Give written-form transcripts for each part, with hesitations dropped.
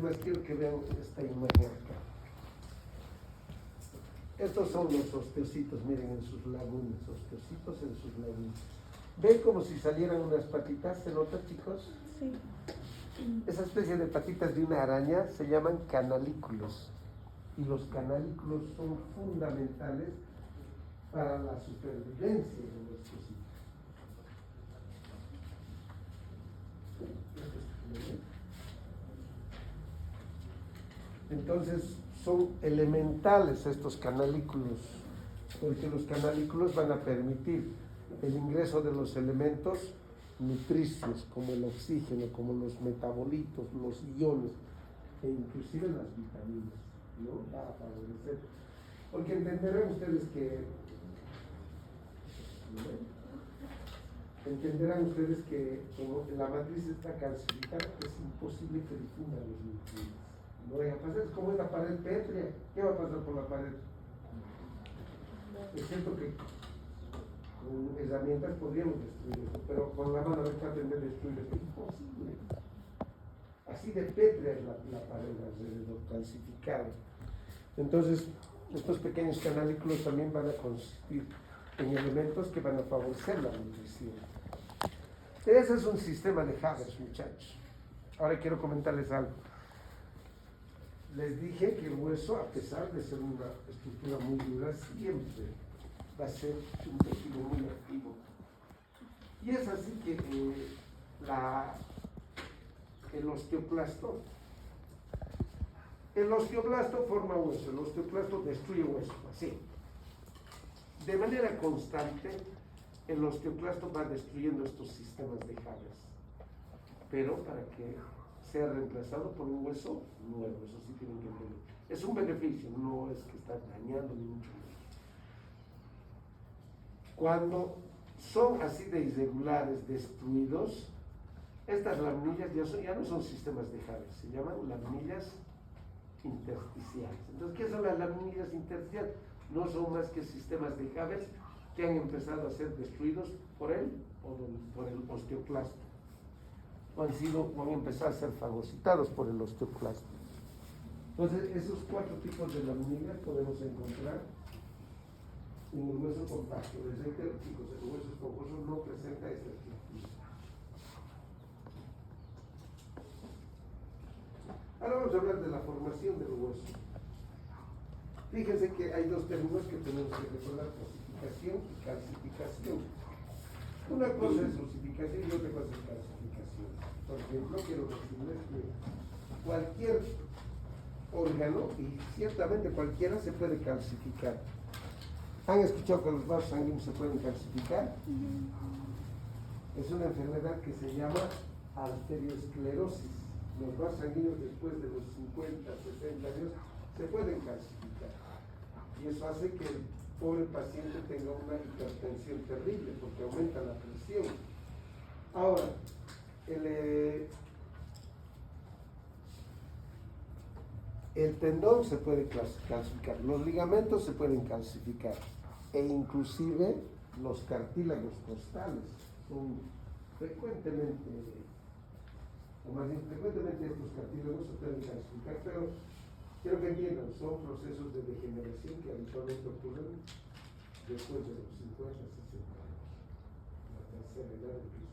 Es más, quiero que vean esta imagen acá. Estos son los osteocitos, miren, en sus lagunas, osteocitos en sus lagunas. ¿Ven como si salieran unas patitas? ¿Se nota, chicos? Sí. Esa especie de patitas de una araña se llaman canalículos. Y los canalículos son fundamentales para la supervivencia de los osteocitos. Entonces son elementales estos canalículos, porque los canalículos van a permitir el ingreso de los elementos nutricios como el oxígeno, como los metabolitos, los iones e inclusive las vitaminas, ¿no? Va a favorecer. Porque entenderán ustedes que como la matriz está calcificada, es imposible que difunda los nutrientes. No vaya a pasar, es como en la pared pétrea. ¿Qué va a pasar por la pared? Es cierto que con herramientas podríamos destruir eso, pero con la mano traten de destruir eso. Es imposible. Así de pétrea es la pared alrededor, calcificada. Entonces, estos pequeños canalículos también van a consistir en elementos que van a favorecer la nutrición. Ese es un sistema de Haber, muchachos. Ahora quiero comentarles algo. Les dije que el hueso, a pesar de ser una estructura muy dura, siempre va a ser un tejido muy activo. Y es así que el osteoclasto forma hueso, el osteoclasto destruye hueso, así. De manera constante, el osteoclasto va destruyendo estos sistemas de Haber, pero para que sea reemplazado por un hueso nuevo, eso sí tienen que entender. Es un beneficio, no es que está dañando ni mucho menos. Cuando son así de irregulares, destruidos, estas laminillas ya no son sistemas de Haber, se llaman laminillas intersticiales. Entonces, ¿qué son las laminillas intersticiales? No son más que sistemas de Haber que han empezado a ser destruidos por el osteoclasto. O han empezado a ser fagocitados por el osteoclasto. Entonces, esos 4 tipos de laminillas podemos encontrar en el hueso compacto. Les reitero, chicos, el hueso esponjoso no presenta esta estructura. Ahora vamos a hablar de la formación del hueso. Fíjense que hay 2 términos que tenemos que recordar: osificación y calcificación. Una cosa es osificación y otra cosa es calcificación. Por ejemplo, quiero decirles que cualquier órgano, y ciertamente cualquiera, se puede calcificar. ¿Han escuchado que los vasos sanguíneos se pueden calcificar? Es una enfermedad que se llama arteriosclerosis. Los vasos sanguíneos después de los 50, 60 años se pueden calcificar. Y eso hace que el pobre paciente tenga una hipertensión terrible porque aumenta la presión. Ahora, el tendón se puede calcificar, los ligamentos se pueden calcificar e inclusive los cartílagos costales son frecuentemente estos cartílagos se pueden calcificar, pero quiero que entiendan, son procesos de degeneración que habitualmente ocurren después de los 50, 60 años, la tercera edad empieza.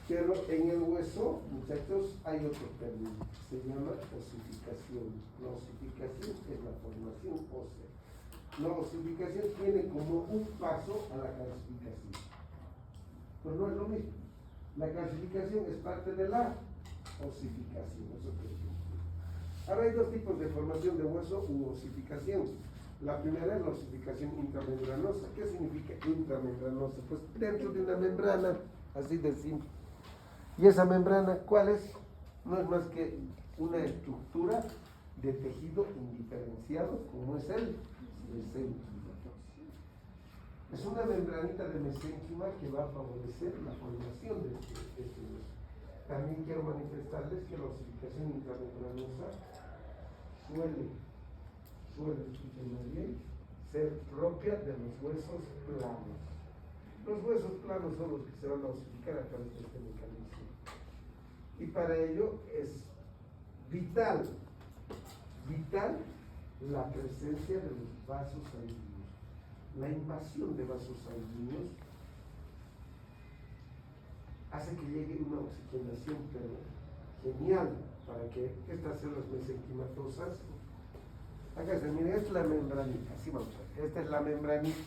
Pero en el hueso, muchachos, hay otro término, se llama osificación. La osificación es la formación ósea. La osificación tiene como un paso a la calcificación. Pero no es lo mismo. La calcificación es parte de la osificación. Eso quiere decir. Ahora hay 2 tipos de formación de hueso u osificación. La primera es la osificación intramembranosa. ¿Qué significa intramembranosa? Pues dentro de una membrana, así de simple. ¿Y esa membrana cuál es? No es más que una estructura de tejido indiferenciado, como es el mesénquima. Es una membranita de mesénquima que va a favorecer la formación de este hueso. También quiero manifestarles que la osificación intramembranosa suele, escúchenme bien, ser propia de los huesos planos. Los huesos planos son los que se van a osificar a través de este mecanismo. Y para ello es vital la presencia de los vasos sanguíneos. La invasión de vasos sanguíneos hace que llegue una oxigenación pero genial para que estas células mesenquimatosas, acá se mire, esta es la membranita, así vamos a ver, esta es la membranita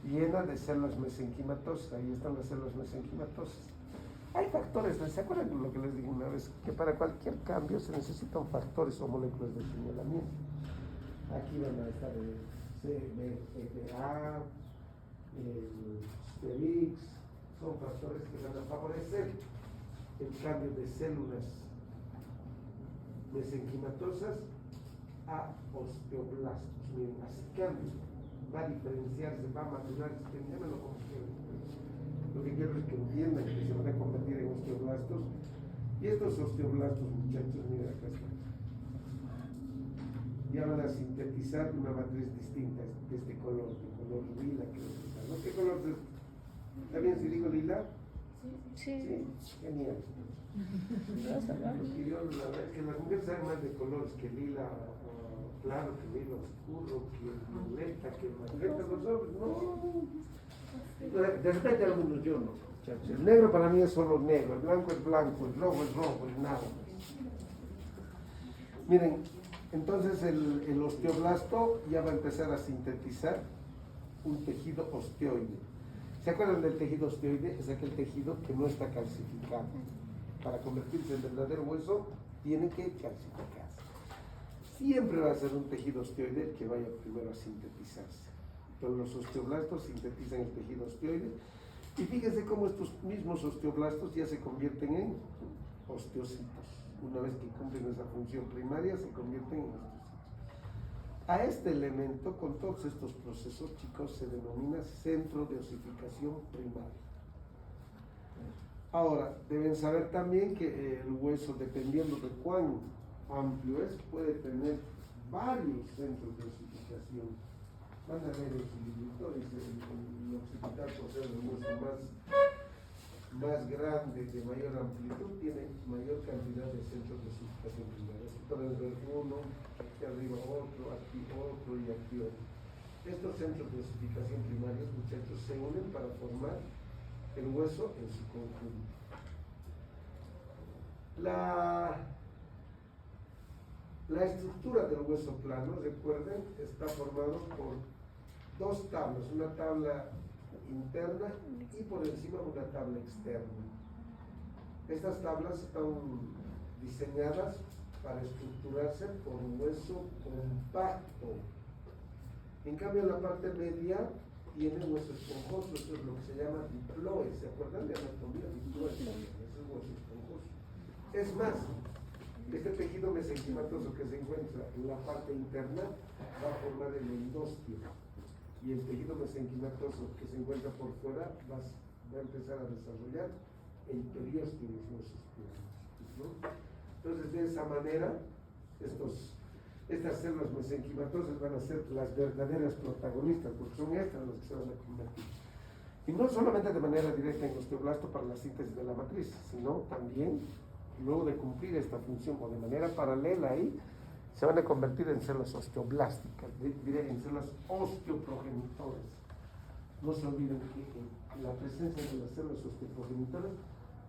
llena de células mesenquimatosas, ahí están las células mesenquimatosas. Hay factores, ¿se acuerdan de lo que les dije una vez? Que para cualquier cambio se necesitan factores o moléculas de señalamiento. Aquí van a estar el CBFA, el STERIX, son factores que van a favorecer el cambio de células mesenquimatosas a osteoblastos. Miren, así cambia, va a diferenciarse, va a madurar, llámalo como quieran. Lo que quiero es que entiendan que se van a convertir en osteoblastos. Y estos osteoblastos, muchachos, miren acá están. Ya van a sintetizar una matriz distinta de este color, de color lila que les está. ¿No? ¿Qué color es? ¿Está bien si digo lila? Sí. Genial. Porque yo, la verdad es que las mujeres saben más de colores que lila claro, que lila oscuro, que violeta, que magenta. Los hombres, no. De repente algunos yo no, muchachos. El negro para mí es solo negro, el blanco es blanco, el rojo es rojo, el nada. Miren, entonces el osteoblasto ya va a empezar a sintetizar un tejido osteoide. ¿Se acuerdan del tejido osteoide? Es aquel tejido que no está calcificado. Para convertirse en verdadero hueso, tiene que calcificarse. Siempre va a ser un tejido osteoide el que vaya primero a sintetizarse. Pero los osteoblastos sintetizan el tejido osteoide. Y fíjense cómo estos mismos osteoblastos ya se convierten en osteocitos. Una vez que cumplen esa función primaria, se convierten en osteocitos. A este elemento, con todos estos procesos, chicos, se denomina centro de osificación primaria. Ahora, deben saber también que el hueso, dependiendo de cuán amplio es, puede tener varios centros de osificación. Van a ver en su librito, dice el occipital, por ser el hueso más grande, de mayor amplitud, tiene mayor cantidad de centros de osificación primaria. Así pueden ver uno, aquí arriba otro y aquí otro. Estos centros de osificación primarios, muchachos, se unen para formar el hueso en su conjunto. La estructura del hueso plano, recuerden, está formado por dos tablas, una tabla interna y por encima una tabla externa. Estas tablas están diseñadas para estructurarse por un hueso compacto. En cambio, la parte media tiene hueso esponjoso, eso es lo que se llama diploe. ¿Se acuerdan de anatomía? Diploe, ese es hueso esponjoso. Es más, este tejido mesenquimatoso que se encuentra en la parte interna va a formar el endostio. Y el tejido mesenquimatoso que se encuentra por fuera va a empezar a desarrollar el periósteo de los huesos planos, ¿no? Entonces, de esa manera, estas células mesenquimatosas van a ser las verdaderas protagonistas, porque son estas las que se van a convertir. Y no solamente de manera directa en osteoblasto para la síntesis de la matriz, sino también, luego de cumplir esta función o de manera paralela ahí, se van a convertir en células osteoblásticas, diré en células osteoprogenitoras. No se olviden que la presencia de las células osteoprogenitoras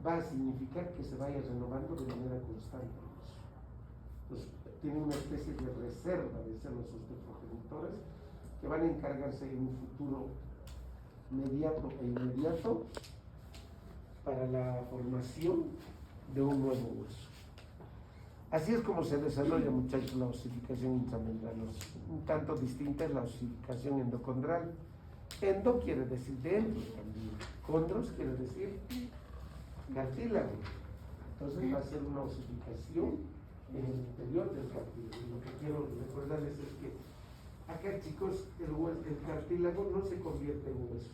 va a significar que se vaya renovando de manera constante. Entonces, tiene una especie de reserva de células osteoprogenitoras que van a encargarse en un futuro mediato e inmediato para la formación de un nuevo hueso. Así es como se desarrolla, muchachos, la osificación intramembranosa. Un tanto distinta es la osificación endocondral. Endo quiere decir dentro también. Condros quiere decir cartílago. Entonces va a ser una osificación en el interior del cartílago. Lo que quiero recordarles es que acá, chicos, el cartílago no se convierte en hueso.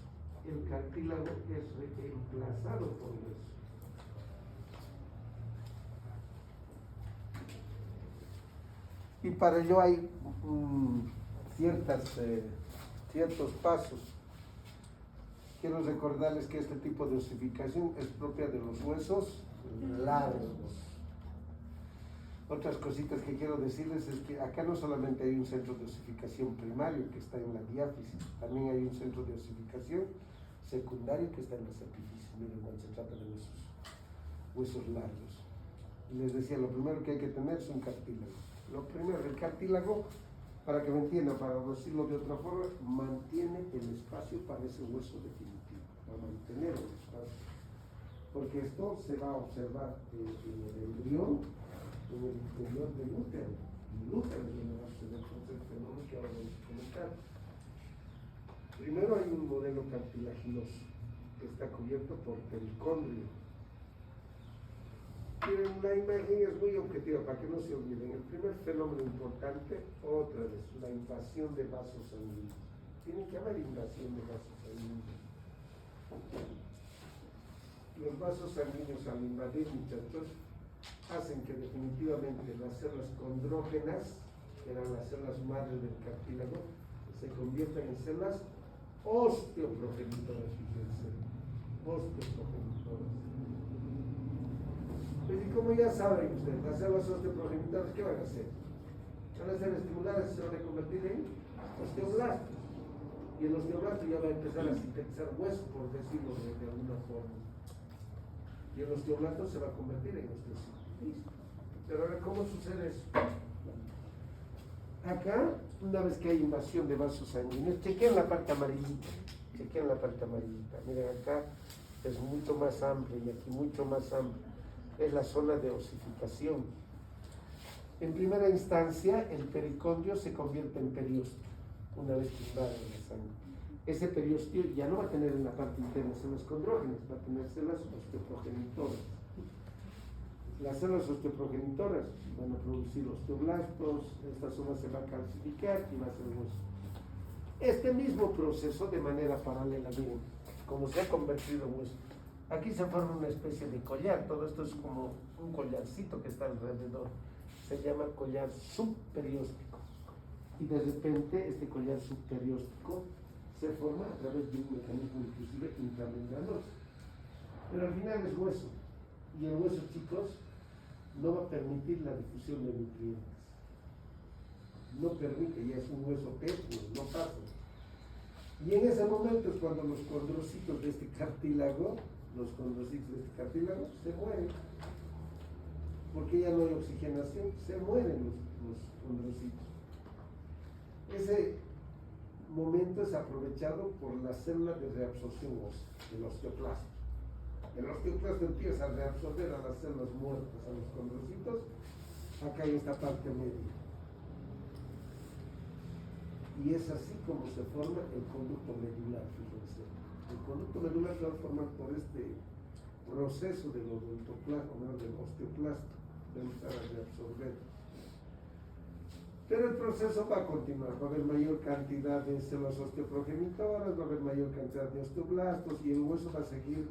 El cartílago es reemplazado por hueso. Y para ello hay ciertos pasos quiero recordarles que este tipo de osificación es propia de los huesos largos. Otras cositas que quiero decirles es que acá no solamente hay un centro de osificación primario que está en la diáfisis, también hay un centro de osificación secundario que está en las epífisis. Miren, cuando se trata de huesos largos. Y les decía, lo primero que hay que tener es un cartílago. Lo primero, el cartílago, para que me entiendan, para decirlo de otra forma, mantiene el espacio para ese hueso definitivo, para mantener el espacio. Porque esto se va a observar en el embrión, en el interior del útero. El útero es donde va a suceder el fenómeno que ahora vamos a comentar. Primero hay un modelo cartilaginoso que está cubierto por pericondrio. Miren, la imagen es muy objetiva para que no se olviden. El primer fenómeno importante, otra vez, la invasión de vasos sanguíneos. Tiene que haber invasión de vasos sanguíneos. Los vasos sanguíneos al invadir, muchachos, hacen que definitivamente las células condrógenas, que eran las células madres del cartílago, se conviertan en células osteoprogenitoras, fíjense, osteoprogenitoras. Pues, y como ya saben ustedes, las células osteoprogenitoras, ¿qué van a hacer? Van a ser estimuladas y se van a convertir en osteoblastos. Y el osteoblasto ya va a empezar a sintetizar hueso, por decirlo de alguna forma. Y el osteoblasto se va a convertir en osteocito. Listo. Pero ahora, ¿cómo sucede eso? Acá, una vez que hay invasión de vasos sanguíneos, chequen la parte amarillita. Miren, acá es mucho más amplio y aquí mucho más amplio. Es la zona de osificación. En primera instancia, el pericondrio se convierte en periósteo, una vez que invade la sangre. Ese periósteo ya no va a tener en la parte interna células condrógenas, va a tener células osteoprogenitoras. Las células osteoprogenitoras van a producir osteoblastos, esta zona se va a calcificar y va a ser hueso. Este mismo proceso de manera paralela, miren, como se ha convertido en hueso. Aquí se forma una especie de collar, todo esto es como un collarcito que está alrededor. Se llama collar subperióstico. Y de repente este collar subperióstico se forma a través de un mecanismo inclusive intramembranoso. Pero al final es hueso. Y el hueso, chicos, no va a permitir la difusión de nutrientes. No permite, ya es un hueso pétrio, no pasa. Y en ese momento es cuando los condrocitos de este cartílago, se mueren. Porque ya no hay oxigenación, se mueren los condrocitos. Ese momento es aprovechado por las células de reabsorción ósea, el osteoplasto. El osteoplasto empieza a reabsorber a las células muertas, a los condrocitos, acá en esta parte media. Y es así como se forma el conducto medular, fíjense. El conducto medular se va a formar por este proceso del odontoplasma, del osteoplasto, de empezar a reabsorber. Pero el proceso va a continuar, va a haber mayor cantidad de células osteoprogenitoras, va a haber mayor cantidad de osteoblastos y el hueso va a seguir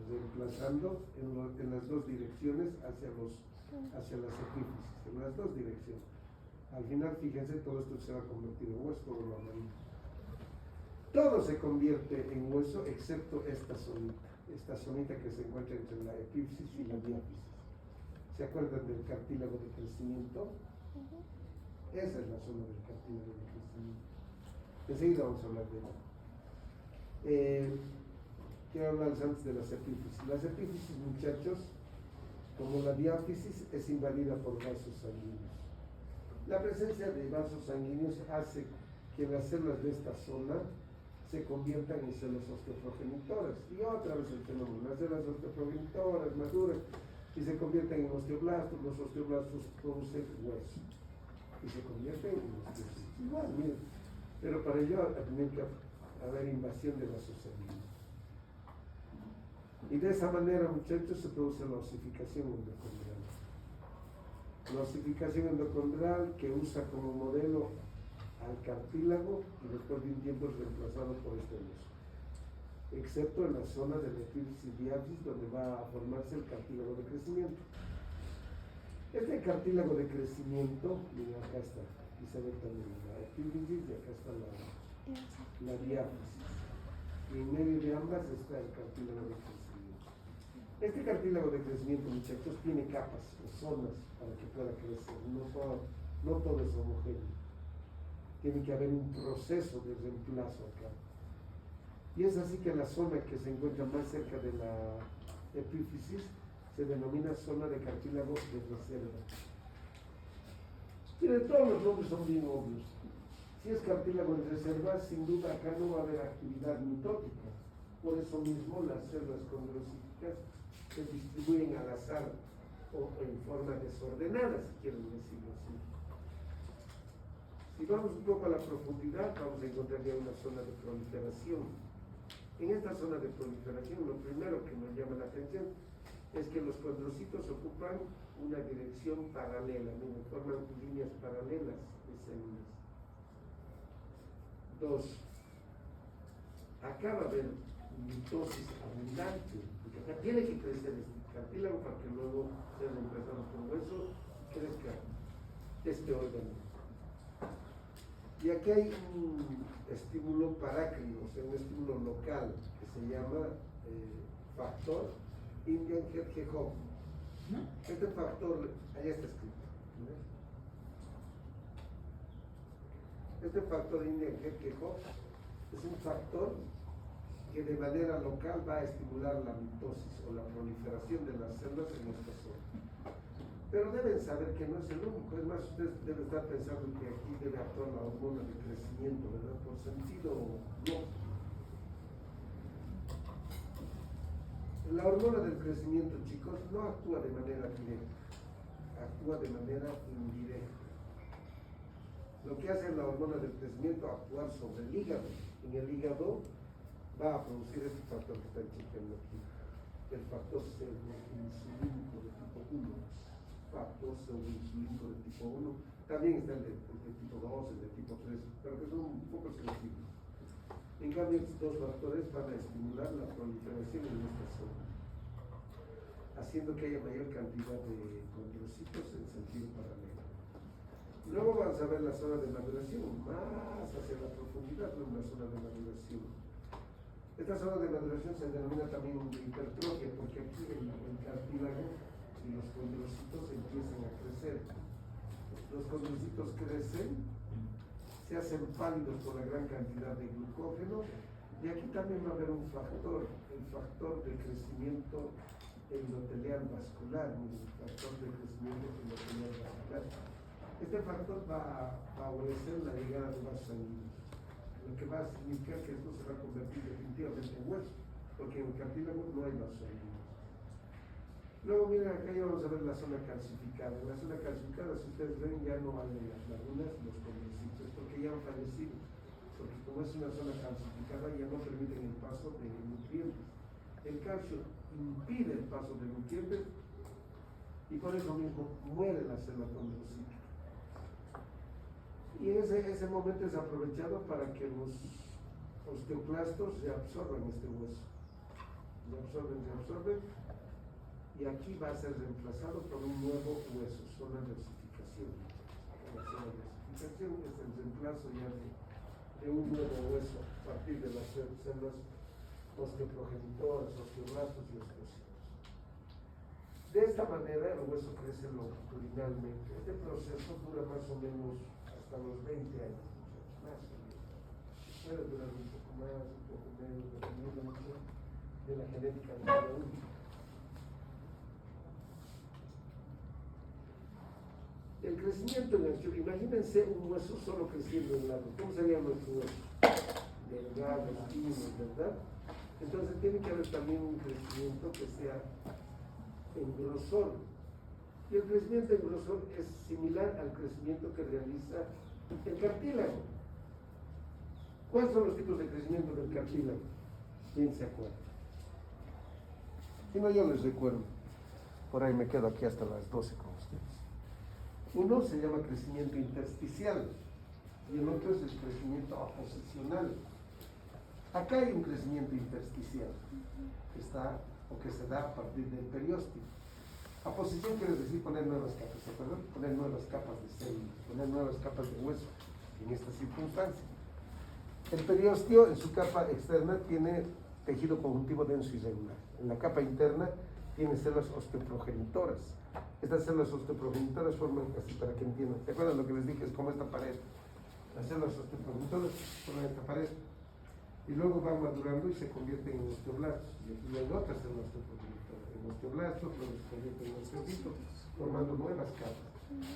reemplazando en las dos direcciones hacia las epífisis, en las dos direcciones. Al final, fíjense, todo esto se va a convertir en hueso, todo lo amarillo. Todo se convierte en hueso excepto esta zonita que se encuentra entre la epífisis y la diáfisis. ¿Se acuerdan del cartílago de crecimiento? Esa es la zona del cartílago de crecimiento. Enseguida vamos a hablar de ella. Quiero hablarles antes de las epífisis. Las epífisis, muchachos, como la diáfisis, es invadida por vasos sanguíneos. La presencia de vasos sanguíneos hace que las células de esta zona se conviertan en células osteoprogenitoras. Y otra vez el fenómeno, las células osteoprogenitoras maduran y se convierten en osteoblastos, los osteoblastos producen hueso y se convierten en osteocitos. Igual, miren, pero para ello tiene que haber invasión de vasos sanguíneos. Y de esa manera, muchachos, se produce la osificación endocondral. La osificación endocondral que usa como modelo al cartílago y después de un tiempo es reemplazado por este hueso, excepto en la zona de la epífisis diáfisis donde va a formarse el cartílago de crecimiento. Este cartílago de crecimiento, miren, acá está, aquí se ve también la epífisis y acá está la diáfisis. y en medio de ambas está el cartílago de crecimiento. Este cartílago de crecimiento, muchachos, tiene capas o zonas para que pueda crecer, no todo es homogéneo. Tiene que haber un proceso de reemplazo acá. Y es así que la zona que se encuentra más cerca de la epífisis se denomina zona de cartílago de reserva. Miren, todos los nombres son bien obvios. Si es cartílago de reserva, sin duda acá no va a haber actividad mitótica. Por eso mismo las células condrocíticas se distribuyen al azar o en forma desordenada, si quieren decirlo así. Si vamos un poco a la profundidad, vamos a encontrar ya una zona de proliferación. En esta zona de proliferación, lo primero que nos llama la atención es que los condrocitos ocupan una dirección paralela, forman líneas paralelas de células. 2. Acá va a haber mitosis abundante, porque acá tiene que crecer este cartílago para que luego sea reemplazado por hueso y crezca este órgano. Y aquí hay un estímulo parácrino, o sea, un estímulo local que se llama factor Indian Hedgehog. Este factor, allá está escrito. Este factor Indian Hedgehog es un factor que de manera local va a estimular la mitosis o la proliferación de las células en esta zona. Pero deben saber que no es el único, es más, ustedes deben estar pensando que aquí debe actuar la hormona de crecimiento, ¿verdad? Por sentido lógico. La hormona del crecimiento, chicos, no actúa de manera directa, actúa de manera indirecta. Lo que hace la hormona del crecimiento es actuar sobre el hígado. En el hígado va a producir este factor que están chequeando aquí, el factor insulínico de tipo 1. Factor pseudoinsulínico de tipo 1, también está el de tipo 2, el de tipo 3, pero que son un poco sensibles. En cambio, estos dos factores van a estimular la proliferación en esta zona, haciendo que haya mayor cantidad de condrocitos en sentido paralelo. Luego vamos a ver la zona de maduración, más hacia la profundidad de una zona de maduración. Esta zona de maduración se denomina también hipertrofia, porque aquí el cartílago y los condrocitos empiezan a crecer. Los condrocitos crecen, se hacen pálidos por la gran cantidad de glucógeno, y aquí también va a haber un factor, el factor de crecimiento endotelial vascular, el factor de crecimiento endotelial vascular. Este factor va a favorecer la llegada de vasos sanguíneos, lo que va a significar que esto se va a convertir definitivamente en hueso, porque en el cartílago no hay vasos sanguíneos. Luego miren, acá ya vamos a ver la zona calcificada. En la zona calcificada, si ustedes ven, ya no hay las lagunas, los condrocitos, porque ya han fallecido, porque como es una zona calcificada ya no permiten el paso de nutrientes. El calcio impide el paso de nutrientes y por eso mismo muere la célula condrocítica. Y ese momento es aprovechado para que los osteoclastos se absorban este hueso. Se absorben. Y aquí va a ser reemplazado por un nuevo hueso, zona de osificación. La zona de osificación es el reemplazo ya de un nuevo hueso a partir de las células osteoprogenitoras, osteoblastos y osteocitos. De esta manera el hueso crece longitudinalmente. Este proceso dura más o menos hasta los 20 años, más o menos. Puede durar un poco más, un poco menos, dependiendo mucho de la genética de cada uno. El crecimiento en el choque, imagínense un hueso solo creciendo en lado. ¿Cómo sería nuestro hueso? Delgado, fino, ¿verdad? Entonces tiene que haber también un crecimiento que sea en grosor. Y el crecimiento en grosor es similar al crecimiento que realiza el cartílago. ¿Cuáles son los tipos de crecimiento del cartílago? ¿Quién se acuerda? Si no, yo les recuerdo. Por ahí me quedo aquí hasta las 12 con ustedes. Uno se llama crecimiento intersticial y el otro es el crecimiento aposicional. Acá hay un crecimiento intersticial que está o que se da a partir del periósteo. Aposición quiere decir poner nuevas capas, ¿se acuerdan? Poner nuevas capas de células, poner nuevas capas de hueso en esta circunstancia. El periósteo en su capa externa tiene tejido conjuntivo denso y regular. En la capa interna tiene células osteoprogenitoras. Estas células osteoprogenitoras forman, así para que entiendan, ¿se acuerdan lo que les dije? Es como esta pared. Las células osteoprogenitoras forman esta pared. Y luego van madurando y se convierten en osteoblastos. Y aquí hay otras células osteoprogenitoras. En osteoblastos, luego se convierten en osteocitos, formando nuevas capas.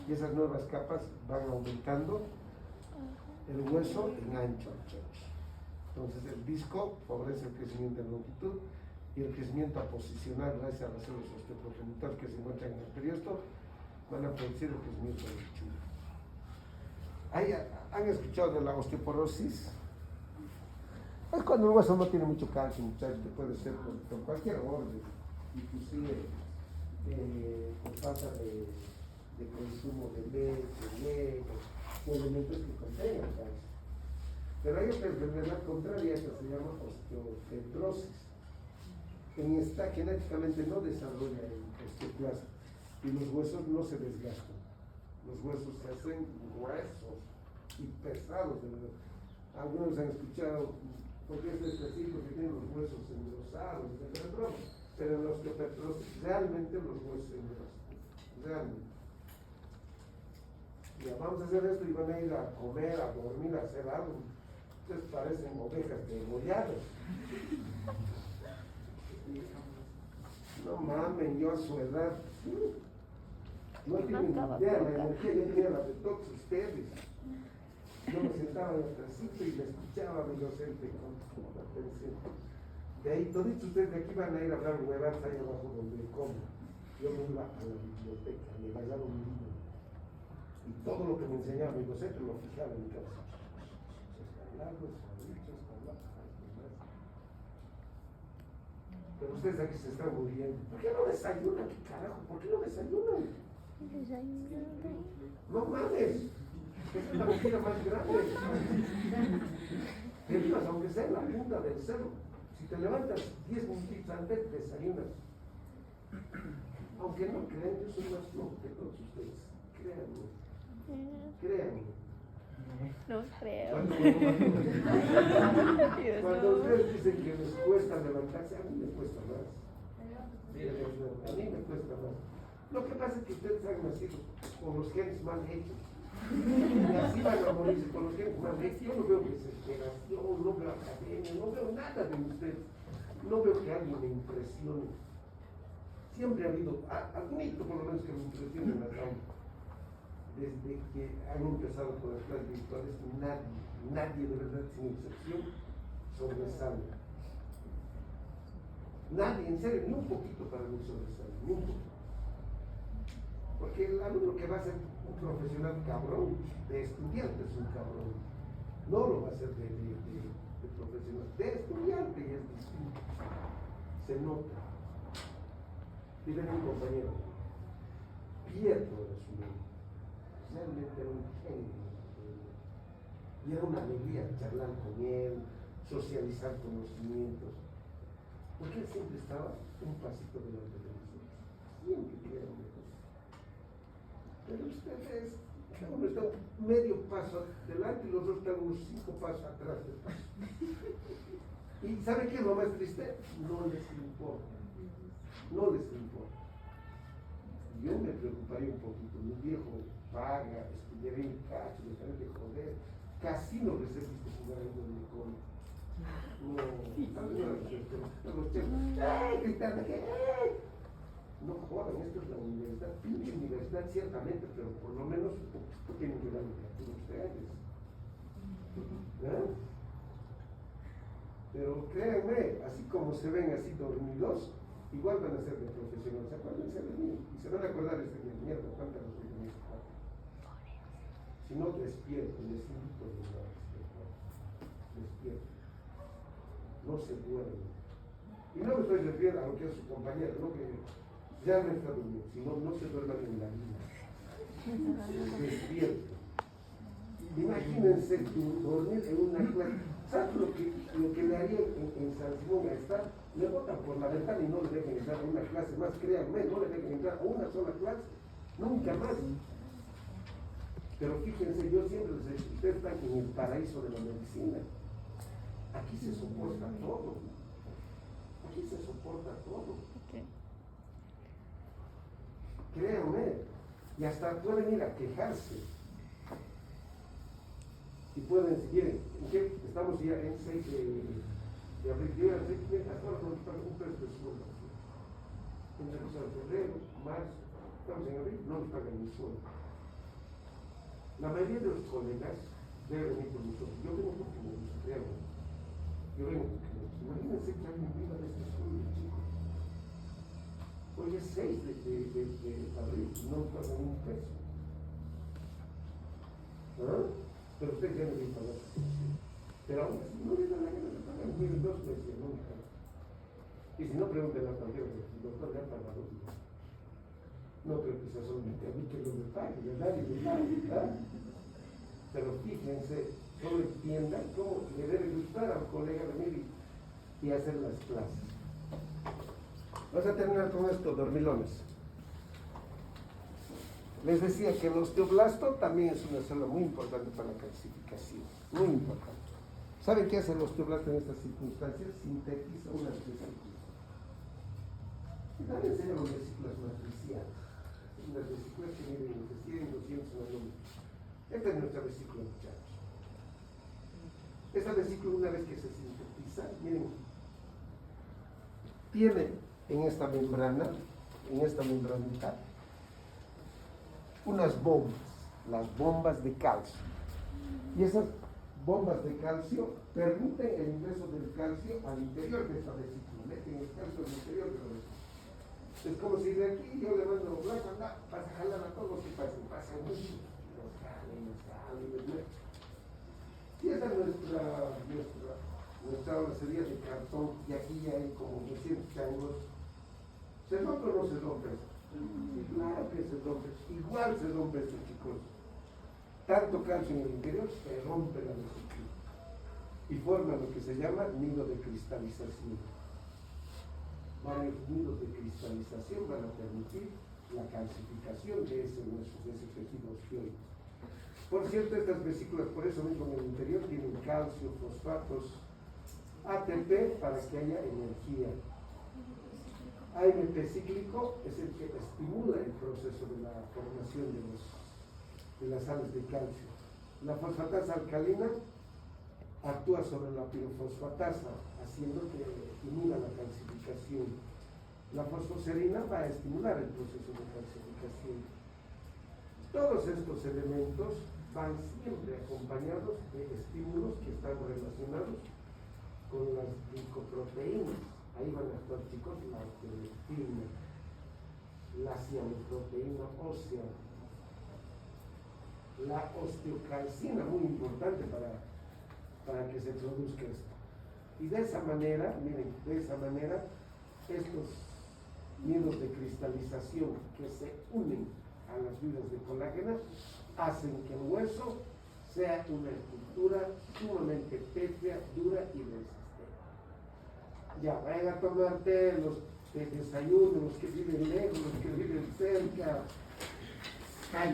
Y esas nuevas capas van aumentando el hueso en ancho. Entonces el disco favorece el crecimiento en longitud y el crecimiento aposicional gracias a las células osteoprogenitoras que se encuentran en el periósteo van a producir el crecimiento de la chula. ¿Han escuchado de la osteoporosis? Es cuando el hueso no tiene mucho calcio, muchachos, que puede ser por cualquier orden, inclusive por falta de consumo de leche, elementos que contengan calcio. Pero hay otra enfermedad contraria que se llama osteoporosis. En esta genéticamente no desarrolla el osteoclast y los huesos no se desgastan. Los huesos se hacen gruesos y pesados. Algunos han escuchado, porque es así, porque tienen los huesos engrosados, etc. Pero en la osteoporosis realmente los huesos se engrosan. Realmente. Ya, vamos a hacer esto y van a ir a comer, a dormir, a hacer algo. Ustedes parecen ovejas degolladas. No mamen, yo a su edad no tienen idea la energía, yo tenía la de todos ustedes. Yo me sentaba en el tracito y le escuchaba a mi docente con atención. De ahí, todos ustedes de aquí van a ir a hablar huevadas ahí abajo donde como. Yo me iba a la biblioteca, me bailaba un libro. Y todo lo que me enseñaba mi docente lo fijaba en mi cabeza. Pero ustedes aquí se están muriendo. ¿Por qué no desayunan? ¿Qué carajo? ¿Por qué no desayunan? No mames. Esa es la mentira más grande. Te vivas, aunque sea en la punta del cerro. Si te levantas 10 minutitos antes, desayunas. Aunque no crean, yo soy más flojo que todos ustedes. Créanme. Créanme. No creo. Cuando ustedes dicen que les cuesta levantarse, a mí me cuesta más. A mí me cuesta más. Lo que pasa es que ustedes han nacido con los genes mal hechos. Y así van a morirse con los genes mal hechos. Yo no veo desesperación, no veo academia, no veo nada de ustedes. No veo que alguien me impresione. Siempre ha habido, admito por lo menos que me impresione la trama. Desde que han empezado con las clases virtuales, nadie de verdad, sin excepción, sobresale. Nadie, en serio, ni un poquito para mí sobresale, ni un poquito. Porque el alumno que va a ser un profesional cabrón, de estudiante es un cabrón. No lo va a ser de profesional, de estudiante y es distinto. Se nota. Y ven un compañero, Pietro era su nombre. Realmente era un genio. Y era una alegría charlar con él, socializar conocimientos. Porque él siempre estaba un pasito delante de nosotros. Siempre quería una cosa. Pero ustedes, cada uno está medio paso adelante y los otros están unos 5 pasos atrás del paso. ¿Y saben qué es lo más triste? No les importa. No les importa. Yo me preocuparía un poquito. Mi viejo paga, estudiaré en cacho, me tengo que joder. Casi no les he visto jugar en el licor. No, tal vez no les he visto. Los chicos, gritando que no jodan, esto es la universidad, pinche universidad ciertamente, pero por lo menos tienen que dar literatura ustedes. Pero créanme, así como se ven así dormidos, igual van a ser de profesionales. Acuérdense de mí y se van a acordar de este mierda, cuántas los de mis padres. Si no, despierten, les invito a despertar. Despierten. No se duermen. Y no me estoy refiriendo a lo que es su compañero, no que ya no está durmiendo, sino no se duerman en la vida. Despierten. Imagínense dormir en una clase. ¿Sabes lo que le haría en San Simón a estar? Le botan por la ventana y no le dejan entrar a una clase más, créanme, no le dejan entrar a una sola clase, nunca más. Pero fíjense, yo siempre les he dicho, ustedes están en el paraíso de la medicina. Aquí se soporta todo. Aquí se soporta todo. Okay. Créanme. Y hasta pueden ir a quejarse. Y pueden seguir. ¿En qué? Estamos ya en 6 de abril. Yo ya sé que hasta ahora no pagan un peso de sueldo. En febrero, marzo, estamos en abril, no nos pagan ni sueldo. La mayoría de los colegas deben venir por nosotros. Yo vengo porque me gusta, créanme. Yo vengo porque me gusta. Imagínense que alguien viva de este sueldo, chicos. Hoy es 6 de abril, no nos pagan un peso. ¿Ah? Pero ustedes ya no vienen pagar. Pero aún así, no les da la gana de pagar. Miren, 2 meses, no me pagan. Y si no, pregunten a cualquiera, el doctor le ha pagado. No creo que sea solamente a mí que no me pague, a nadie me pague, ¿verdad? Pero fíjense, solo entiendan cómo le debe gustar al colega venir y hacer las clases. Vamos a terminar con esto, dormilones. Les decía que el osteoblasto también es una célula muy importante para la calcificación, muy importante. ¿Saben qué hace el osteoblasto en estas circunstancias? Sintetiza unas vesículas. Y también se llaman vesículas matriciales. Unas vesículas que miden entre 100 y 200 nanómetros. Esta es nuestra vesícula, muchachos. Esta vesícula, una vez que se sintetiza, miren, tiene en esta membranita, unas bombas, las bombas de calcio. Y esas bombas de calcio permiten el ingreso del calcio al interior de esta vesícula, meten el calcio al interior de la vesícula. Es como si de aquí yo le mando blanco, anda, vas a jalar a todos los que pasan mucho. Los jalen. Y esa es nuestra sería de cartón, y aquí ya hay como 200 changos. ¿Se rompe o no se rompe? Claro que se rompe. Igual se rompe esto, chicos. Tanto calcio en el interior se rompe la vesícula y forma lo que se llama nido de cristalización. Varios nidos de cristalización van a permitir la calcificación de ese hueso, de ese tejido osteoide. Por cierto, estas vesículas, por eso mismo en el interior, tienen calcio, fosfatos, ATP para que haya energía. AMP cíclico es el que estimula el proceso de la formación de las sales de calcio. La fosfatasa alcalina actúa sobre la pirofosfatasa, haciendo que estimula la calcificación. La fosfoserina va a estimular el proceso de calcificación. Todos estos elementos van siempre acompañados de estímulos que están relacionados con las glicoproteínas. Ahí van a estar, chicos, la leptina, la cianoproteína ósea, la osteocalcina, muy importante para que se produzca esto. Y de esa manera, miren, estos nidos de cristalización que se unen a las fibras de colágeno hacen que el hueso sea una estructura sumamente pétrea, dura y resistente. Ya, vayan a tomar té, los de desayuno, los que viven lejos, los que viven cerca,